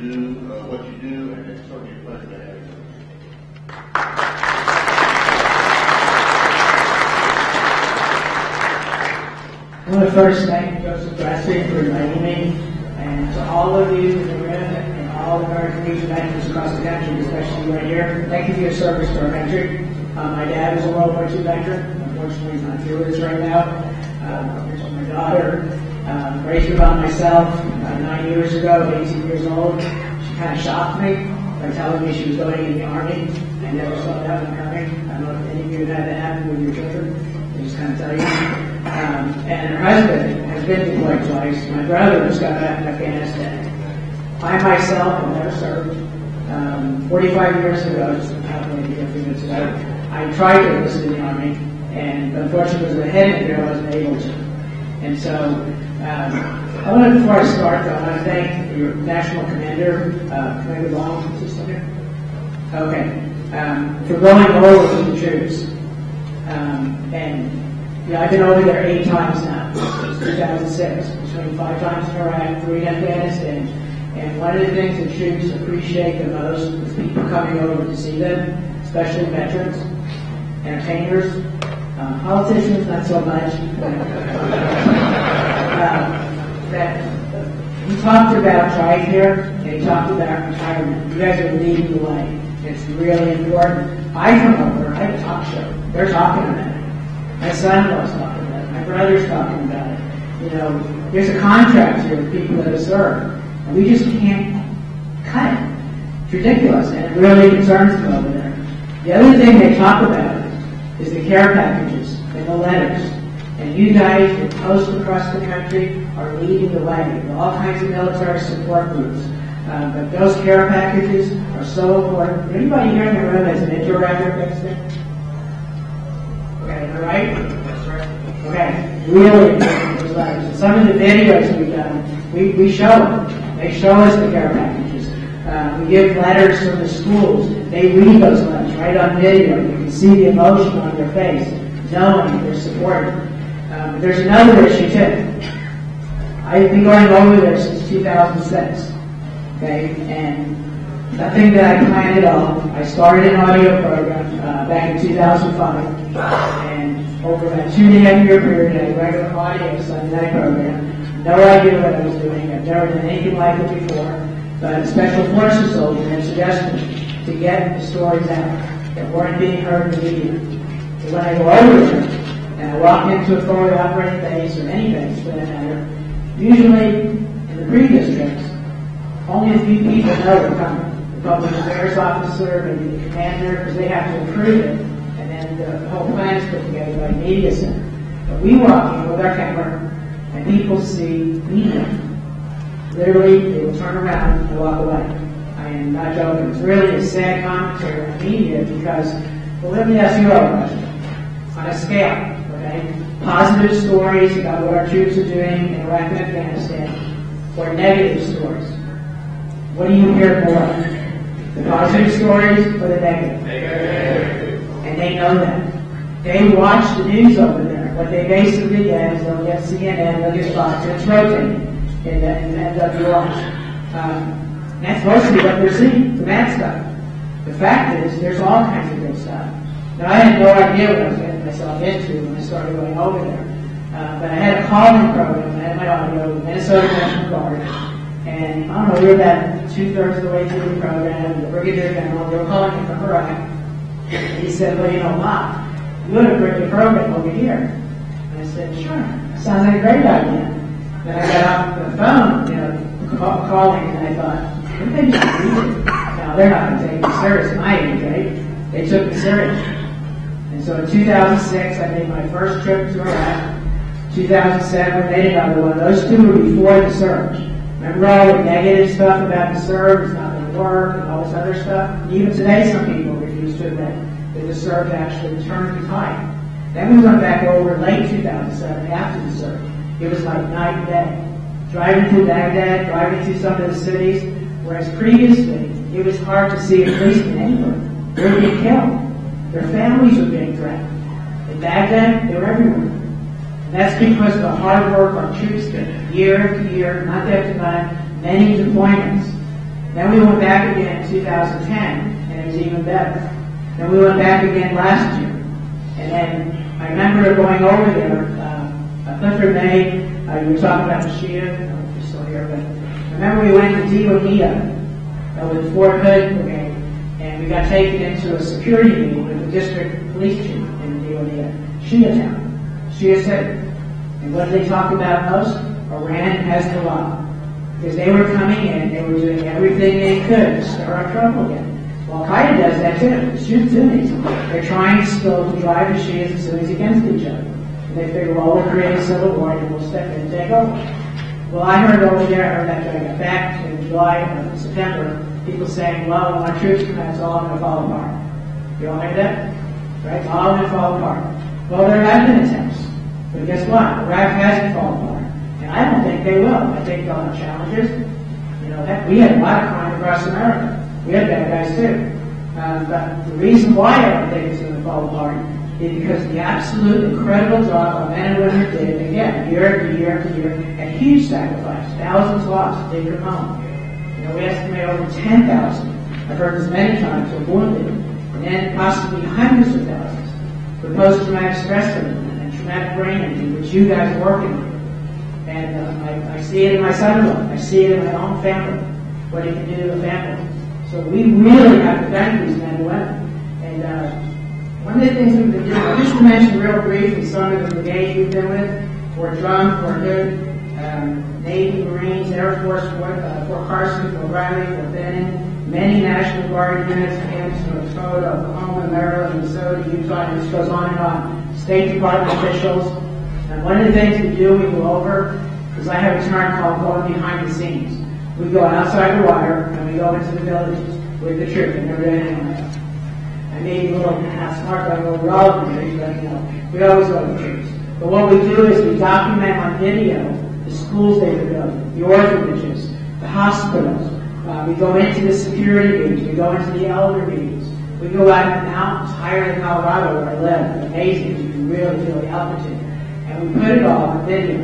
do what you do, and it's certainly a pleasure to have you. I want to first thank Joseph Grassley for inviting me, and to all of you in the room and all the American Legion veterans across the country, especially right here. Thank you for your service to our country. My dad was a World War II veteran. Unfortunately, he's not here with us right now. Here's my daughter. Raised about myself 9 years ago, 18 years old. She kind of shocked me by telling me she was going in the Army. I never saw that one coming. I don't know if any of you had that happen with your children. They just kind of tell you. And her husband has been deployed twice. My brother just got back from Afghanistan. I myself have never served. 45 years ago, just happened a few minutes ago, I tried to enlist in the Army, and unfortunately, because of the head injury, I wasn't able to. And so, I want to, before I start, I want to thank your National Commander, Commander Long, is he still here? Okay. For going over with the troops. And yeah, I've been over there 8 times now, since 2006, between 5 times in Iraq, 3 in Afghanistan. And one of the things the troops appreciate the most is people coming over to see them, especially veterans, entertainers, politicians, not so much. That he talked about TRICARE, and he talked about retirement. You guys are leading the way. It's really important. I come over, I have a talk show. They're talking about it. My son-in-law's talking about it. My brother's talking about it. You know, there's a contract here with people that have served. And we just can't cut it. It's ridiculous, and it really concerns them over there. The other thing they talk about is the care packages and the letters. And you guys that post across the country are leading the way. There are all kinds of military support groups. But those care packages are so important. Anybody here in the room has an interactive fixed? Okay, am I right? That's right. Okay, really important, those letters. And some of the videos we've done, we show them. They show us the care packages. We give letters from the schools. They read those letters right on video. You can see the emotion on their face, knowing they're supported. There's another issue too. I've been going over there since 2006. Okay, and nothing that I planned at all. I started an audio program back in 2005, and over that 2.5 year period, I had regular audio Sunday night program. No idea what I was doing. I've never done anything like it before. But Special Forces soldiers had suggested to get the stories out that weren't being heard in the media. So when I go over there, and I walk into a forward operating base, or any base for that matter, usually in the previous trips, only a few people know they're coming. The public affairs officer, maybe the commander, because they have to approve it, and then the whole plan is put together by the media center. But we walk in with our camera, and people see media. Literally, they will turn around and walk away. I am not joking. It's really a sad commentary on media because, well, let me ask you a question. On a scale, okay? Positive stories about what our troops are doing in Iraq and Afghanistan, or negative stories. What do you hear more? The positive stories or the negative? Negative. And they know that. They watch the news over there. What they basically get is they'll get CNN, they'll get Fox, it's rotating in the NWR. That's mostly what they're seeing, the bad stuff. The fact is, there's all kinds of good stuff. Now, I had no idea what I was getting myself into when I started going over there. But I had a calling program, I had my audio, Minnesota National Guard, and I don't know, we were about 2/3 of the way through the program, the Brigadier General, they were calling me from Iraq. And he said, well, you know, Mom, you ought to bring the program over here. And I said, sure, sounds like a great idea. Then I got off the phone, you know, calling, and I thought, what if they just read it? Now, they're not going to take me serious at my age, right? They took me serious. And so in 2006, I made my first trip to Iraq. 2007, I made another one. Those two were before the surge. Remember all the negative stuff about the surge, it's not going to work, and all this other stuff? Even today, some people refuse to admit that the surge actually turned the tide. Then we went back over late 2007, after the surge. It was like night and day. Driving through Baghdad, driving through some of the cities, whereas previously, it was hard to see a policeman anywhere. They were being killed. Their families were being threatened. In Baghdad, they were everywhere. And that's because of the hard work our troops did, year after year, month after month, many deployments. Then we went back again in 2010, and it was even better. Then we went back again last year. And then I remember going over there, Clifford May, you were talking about the Shia, I don't know if you're still here, but I remember we went to Diwanita with Fort Hood Brigade, and we got taken into a security meeting with the district police chief in Diwanita, Shia town, Shia City. And what did they talk about most? Iran and Hezbollah. Because they were coming in, they were doing everything they could to stir up trouble again. Well, Al-Qaeda does that too. Shoots Sunnis. They're trying still to drive the Shias and Sunnis against each other. And they figure, well, we'll create a civil war and we'll step in and take over. Well, I heard over there, or that I got back in July or September, people saying, well, when our troops come out, it's all going to fall apart. You all heard that? Right? It's all going to fall apart. Well, there have been attempts. But guess what? Iraq hasn't fallen apart. And I don't think they will. I think they'll have challenges. You know, heck, we had a lot of crime across America. We had bad guys too. But the reason why I don't think it's going to fall apart is because the absolute incredible job our men and women did, again, year after year after year, at huge sacrifice. Thousands lost. They come home. You know, we estimate over 10,000. I've heard this many times, were wounded. And then possibly hundreds of thousands for post-traumatic stress syndrome and traumatic brain injury, which you guys are working on. And I see it in my son-in-law. I see it in my own family, what it can do to a family. So we really have to thank these men and women. And one of the things we've been doing, just to mention real briefly some of the brigades we've been with, Fort Drum, Fort Hood, Navy, Marines, Air Force, Fort Carson, Fort Riley, Fort Benning, many National Guard units, camps from Dakota, Oklahoma, Maryland, Minnesota, Utah, and this goes on and on. State Department officials. And one of the things we do, we go over, is I have a term called going behind the scenes. We go outside the wire, and we go into the villages with the troops, and never did anything else. I may be a little not smart, but we're all of them, but you know, we always go to the troops. But what we do is we document on video the schools they were building, the orphanages, the hospitals. We go into the security meetings, we go into the elder meetings. We go out in the mountains, higher in Colorado where I live. It's amazing, you can really feel the altitude. And we put it all on video.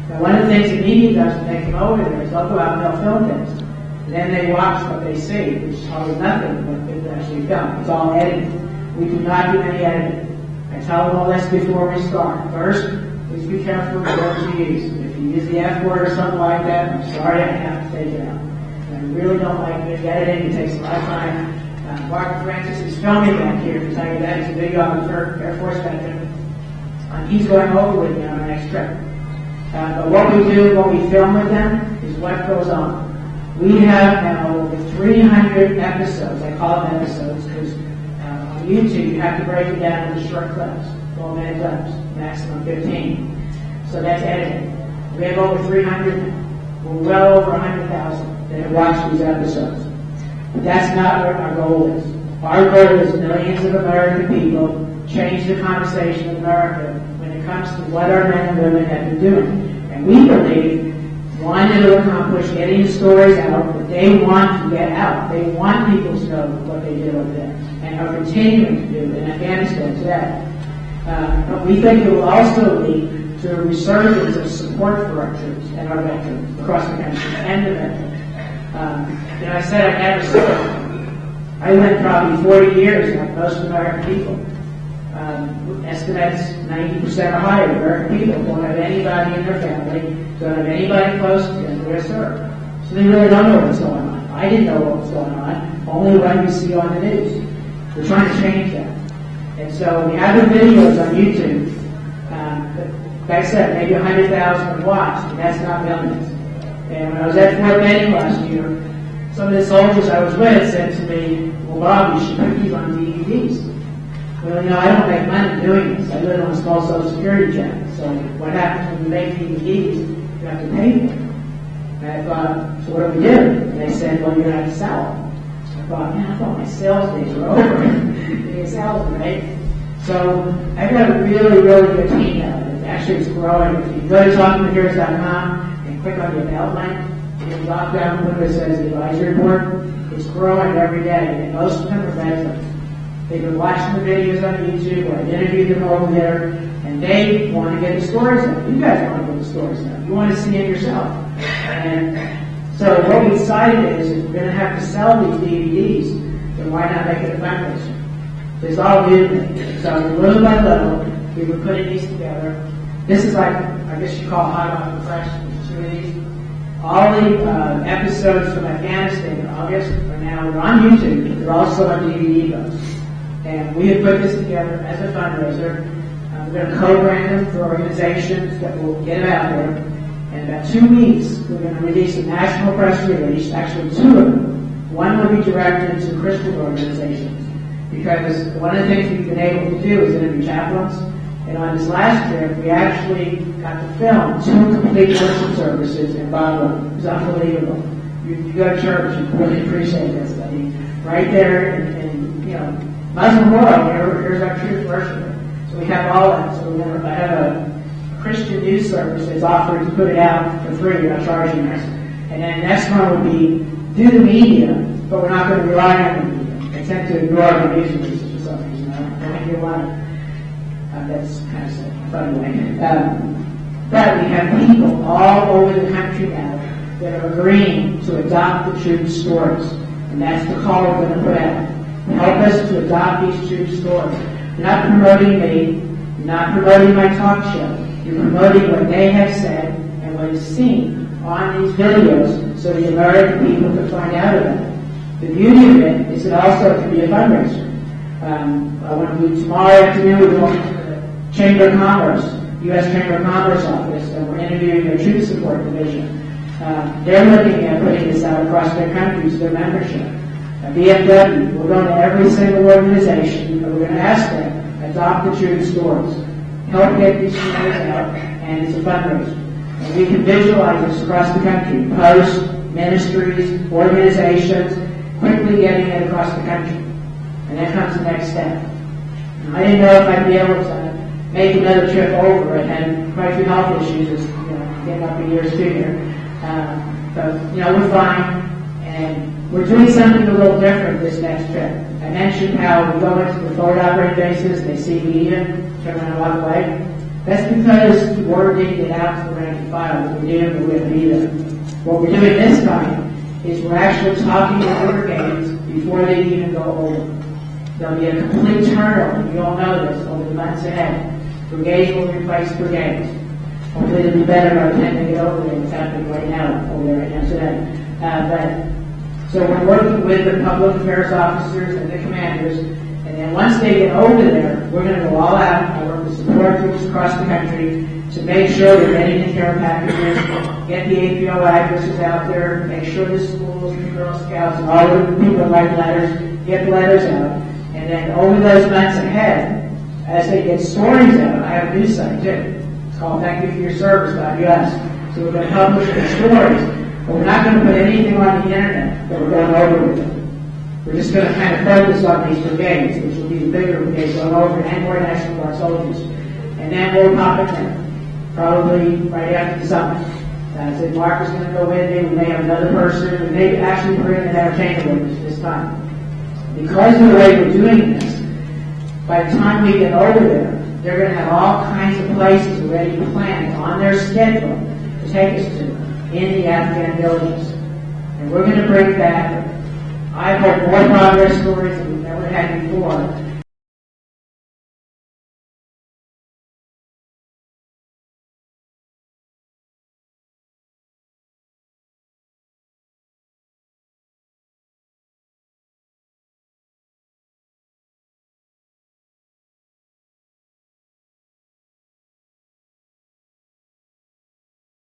Now, one of the things the media does when they come over there is they'll go out and they'll film things. And then they watch what they see, which is probably nothing but it's actually filmed. It's all edited. We do not do any editing. I tell them all this before we start. First, please be careful with the words you use. If you use the F word or something like that, I'm sorry, I have to take it out. And I really don't like it. Editing, it takes a lot of time. Mark Francis is filming back here to tell you that. He's a video officer, Air Force veteran. He's going over with me on the next trip. But what we do when we film with them is what goes on. We have now over 300 episodes. I call them episodes because on YouTube you have to break it down into short clips, 12-minute clips, maximum 15. So that's editing. We have over 300 now. We're well over 100,000 that have watched these episodes. But that's not what our goal is. Our goal is millions of American people change the conversation in America when it comes to what our men and women have been doing. And we believe, wanting to accomplish getting the stories out, but they want to get out. They want people to know what they did over there and are continuing to do in Afghanistan today. But we think it will also lead to a resurgence of support for our troops and our veterans across the country and the veterans. I said I never said I went probably 40 years like most American people. Estimates 90% or higher of American people don't have anybody in their family, don't have anybody close to them who are served. So they really don't know what's going on. I didn't know what was going on, only what you see on the news. We're trying to change that. And so we have the videos on YouTube. Like I said, maybe 100,000 have watched, and that's not millions. And when I was at Fort Benning last year, some of the soldiers I was with said to me, well, Bob, you should put these on DVDs. Well, I don't make money doing this. I live on a small Social Security check. So what happens when you make DVDs? You have to pay for them. And I thought, so what do we do? And they said, well, you're going to have to sell them. I thought, man, I thought my sales days were over. Being a salesman, right? So I've got a really, really good team now. Actually, it's growing. If you go to talkingtoheroes.com and click on the About link, you can drop down and look where it says advisory board. It's growing every day, and most of them are veterans. They've been watching the videos on YouTube, or I interviewed them over there, and they want to get the stories out. You guys want to get the stories out. You want to see it yourself. And So what we decided is, if we're going to have to sell these DVDs, then why not make it a fundraiser? It's all new to me. So little by little, we were putting these together. This is like, I guess you call hot off the press. All the episodes from Afghanistan in August are now on YouTube. They're also on DVD books. And we have put this together as a fundraiser. We're going to co-brand them for organizations that will get them out there. In about 2 weeks, we're going to release a national press release, actually 2 of them. One will be directed to Christian organizations, because one of the things we've been able to do is interview chaplains. And on this last trip, we actually got to film 2 complete worship services in Bangladesh. It was unbelievable. You go to church, you really appreciate this. I mean, right there in Muslim world, here's our true worshiper. So we have all that. So we're going to have a Christian news service that's offering to put it out for free, not charging us. And then the next one would be do the media, but we're not going to rely on the media. They tend to ignore the news releases for some reason. I don't hear one. That's kind of sad, by the way. But we have people all over the country now that are agreeing to adopt the true stories. And that's the call we're going to put out. Help us to adopt these true stories. You're not promoting me. You're not promoting my talk show. You're promoting what they have said and what is seen on these videos so the American people can find out about it. The beauty of it is it also can be a fundraiser. I want to do tomorrow afternoon, we're going to the Chamber of Commerce, U.S. Chamber of Commerce office, and we're interviewing their Truth Support Division. They're looking at putting this out across their countries, their membership. VFW, we're going to every single organization, and we're going to ask them, adopt the true stories. Help get these stories out, and it's a fundraiser. And we can visualize this across the country, posts, ministries, organizations, quickly getting it across the country. And then comes the next step. And I didn't know if I'd be able to make another trip over. I had quite a few health issues, getting up a year sooner. But we're fine, and we're doing something a little different this next trip. I mentioned how we go into the forward operating bases, they see me even, turn around and walk away. That's because word didn't get out to the rank and file that we're doing, we're going to be there. What we're doing this time is we're actually talking to brigades before they even go over. There'll be a complete turnover, you all know this, over the months ahead. Brigades will replace brigades. Hopefully it'll be better by the time they get over there. It's happening right now, over there right now today. So we're working with the public affairs officers and the commanders, and then once they get over there, we're going to go all out. I work with support groups across the country to make sure we're getting the care packages, get the APO addresses out there, make sure the schools and the Girl Scouts and all the people that write letters, get the letters out. And then over those months ahead, as they get stories out, I have a news site too. It's called thankyoufforyourservice.us. So we're going to publish the stories. But we're not going to put anything on the internet that we're going over with them. We're just going to kind of focus on these brigades, which will be the bigger brigades going over, and more National Guard soldiers. And then we'll pop it down, probably right after the summer. I said Mark is going to go with me. We may have another person. We may actually bring an entertainer with us this time. Because of the way we're doing this, by the time we get over there, they're going to have all kinds of places already planned on their schedule to take us to in the Afghan villages. And we're going to bring back, I hope, more progress stories than we've never had before,